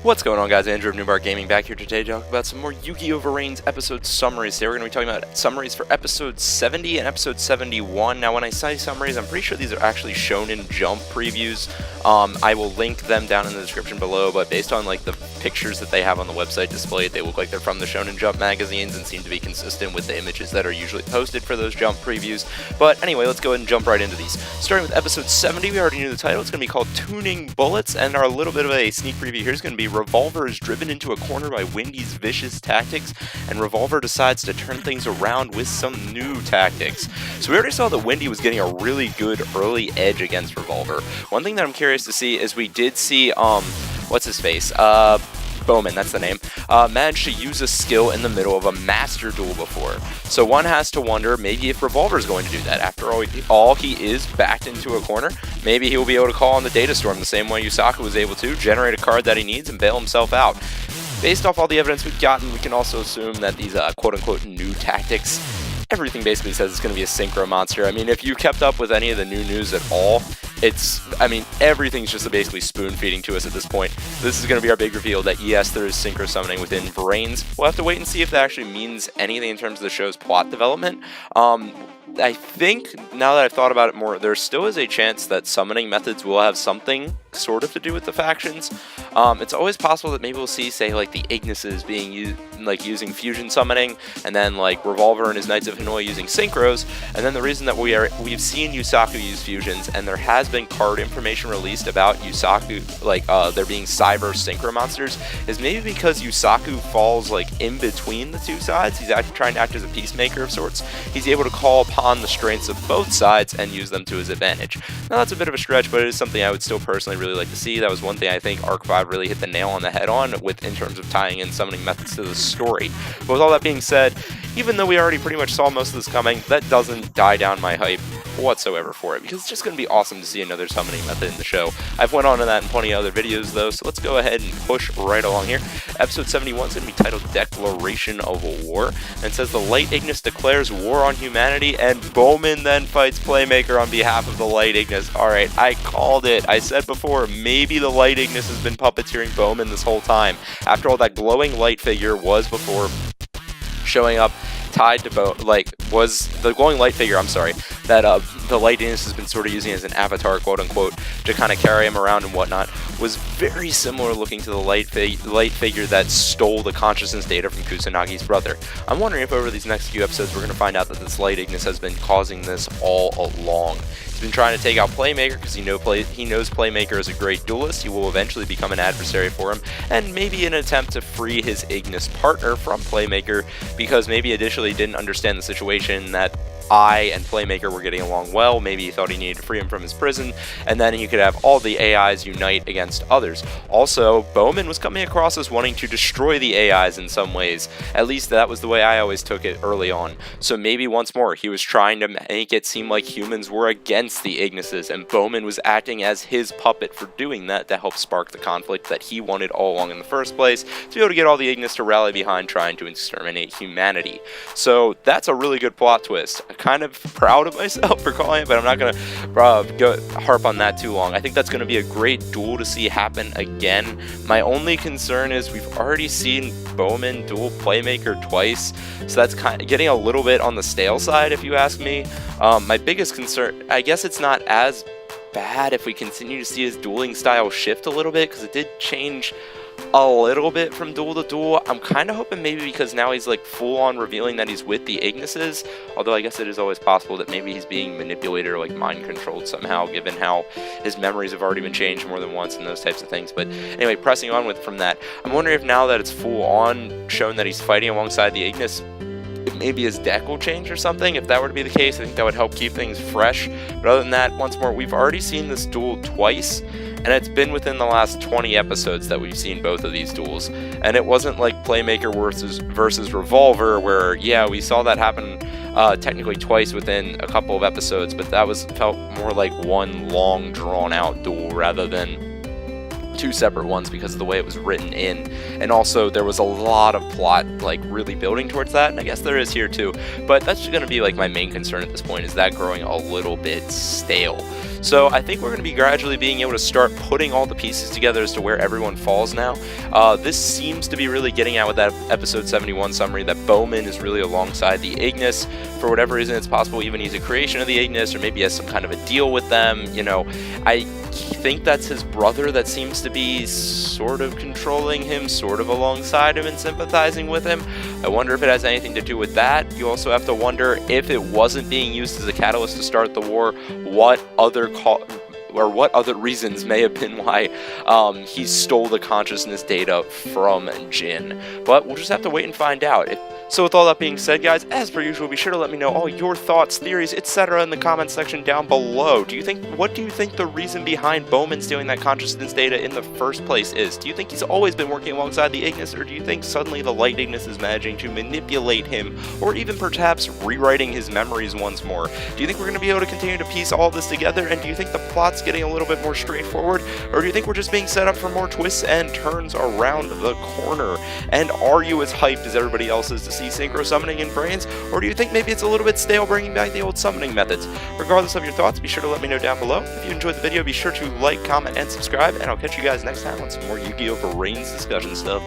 What's going on, guys? Andrew of Newbar Gaming back here today to talk about some more Yu-Gi-Oh! Vrains episode summaries. Today we're going to be talking about summaries for episode 70 and episode 71. Now, when I say summaries, I'm pretty sure these are actually Shonen Jump previews. I will link them down in the description below, but based on like the pictures that they have on the website displayed, they look like they're from the Shonen Jump magazines and seem to be consistent with the images that are usually posted for those Jump previews. But anyway, let's go ahead and jump right into these. Starting with episode 70, we already knew the title. It's going to be called Tuning Bullets, and our little bit of a sneak preview here is going to be Revolver is driven into a corner by Wendy's vicious tactics, and Revolver decides to turn things around with some new tactics. So we already saw that Wendy was getting a really good early edge against Revolver. One thing that I'm curious to see is we did see, what's his face? Bowman, that's the name, managed to use a skill in the middle of a master duel before. So one has to wonder maybe if Revolver is going to do that. After all, he is backed into a corner. Maybe he will be able to call on the Data Storm the same way Yusaku was able to, generate a card that he needs and bail himself out. Based off all the evidence we've gotten, we can also assume that these quote-unquote new tactics, everything basically says it's going to be a synchro monster. I mean, if you kept up with any of the new news at all, everything's just basically spoon-feeding to us at this point. This is going to be our big reveal that, yes, there is synchro summoning within Vrains. We'll have to wait and see if that actually means anything in terms of the show's plot development. I think, now that I've thought about it more, there still is a chance that summoning methods will have something sort of to do with the factions. It's always possible that maybe we'll see, say, like, the Ignises being used, like, using fusion summoning, and then, like, Revolver and his Knights of Hanoi using synchros, and then the reason that we've seen Yusaku use fusions, and there has been card information released about Yusaku, like, there being cyber synchro monsters, is maybe because Yusaku falls, like, in between the two sides. He's actually trying to act as a peacemaker of sorts. He's able to call upon the strengths of both sides and use them to his advantage. Now, that's a bit of a stretch, but it is something I would still personally really like to see. That was one thing I think Arc 5 really hit the nail on the head on with in terms of tying in summoning methods to the story. But with all that being said, even though we already pretty much saw most of this coming, that doesn't die down my hype whatsoever for it, because it's just going to be awesome to see another summoning method in the show. I've went on to that in plenty of other videos though, so let's go ahead and push right along here. Episode 71 is going to be titled Declaration of War, and it says the Light Ignis declares war on humanity, and Bowman then fights Playmaker on behalf of the Light Ignis. Alright, I called it. I said before, maybe the Light Ignis has been puppeteering Bowman this whole time. After all, that glowing light figure was before showing up tied to was the glowing light figure, that the Light Ignis has been sort of using as an avatar, quote-unquote, to kind of carry him around and whatnot, was very similar looking to the light figure that stole the consciousness data from Kusanagi's brother. I'm wondering if over these next few episodes we're going to find out that this Light Ignis has been causing this all along. He's been trying to take out Playmaker because he knows Playmaker is a great duelist. He will eventually become an adversary for him, and maybe in an attempt to free his Ignis partner from Playmaker, because maybe additionally he didn't understand the situation that I and Playmaker were getting along well. Maybe he thought he needed to free him from his prison, and then he could have all the AIs unite against others. Also, Bowman was coming across as wanting to destroy the AIs in some ways. At least that was the way I always took it early on. So maybe once more, he was trying to make it seem like humans were against the Ignises, and Bowman was acting as his puppet for doing that to help spark the conflict that he wanted all along in the first place, to be able to get all the Ignis to rally behind trying to exterminate humanity. So that's a really good plot twist. Kind of proud of myself for calling it, but I'm not going to harp on that too long. I think that's going to be a great duel to see happen again. My only concern is we've already seen Bowman duel Playmaker twice, so that's kind of getting a little bit on the stale side if you ask me. My biggest concern, I guess it's not as bad if we continue to see his dueling style shift a little bit, because it did change a little bit from duel to duel. I'm kind of hoping maybe because now he's like full on revealing that he's with the Ignises, although I guess it is always possible that maybe he's being manipulated or like mind controlled somehow, given how his memories have already been changed more than once and those types of things. But anyway, pressing on from that, I'm wondering if now that it's full on shown that he's fighting alongside the Ignis, maybe his deck will change or something. If that were to be the case, I think that would help keep things fresh. But other than that, once more, we've already seen this duel twice, and it's been within the last 20 episodes that we've seen both of these duels. And it wasn't like Playmaker versus Revolver, where, yeah, we saw that happen technically twice within a couple of episodes, but that felt more like one long, drawn-out duel rather than two separate ones because of the way it was written in, and also there was a lot of plot like really building towards that, and I guess there is here too, but that's going to be like my main concern at this point, is that growing a little bit stale. So I think we're going to be gradually being able to start putting all the pieces together as to where everyone falls now. This seems to be really getting out with that episode 71 summary that Bowman is really alongside the Ignis. For whatever reason, it's possible even he's a creation of the Ignis, or maybe he has some kind of a deal with them. You know, I think that's his brother that seems to be sort of controlling him, sort of alongside him and sympathizing with him. I wonder if it has anything to do with that. You also have to wonder, if it wasn't being used as a catalyst to start the war, what other reasons may have been why he stole the consciousness data from Jin. But we'll just have to wait and find out. So with all that being said, guys, as per usual, be sure to let me know all your thoughts, theories, etc. in the comments section down below. What do you think the reason behind Bowman stealing that consciousness data in the first place is? Do you think he's always been working alongside the Ignis, or do you think suddenly the Light Ignis is managing to manipulate him, or even perhaps rewriting his memories once more? Do you think we're going to be able to continue to piece all this together, and do you think the plot's getting a little bit more straightforward, or do you think we're just being set up for more twists and turns around the corner? And are you as hyped as everybody else is to see synchro summoning in Vrains, or do you think maybe it's a little bit stale bringing back the old summoning methods? Regardless of your thoughts, be sure to let me know down below. If you enjoyed the video, be sure to like, comment, and subscribe, and I'll catch you guys next time on some more Yu-Gi-Oh! Vrains discussion stuff.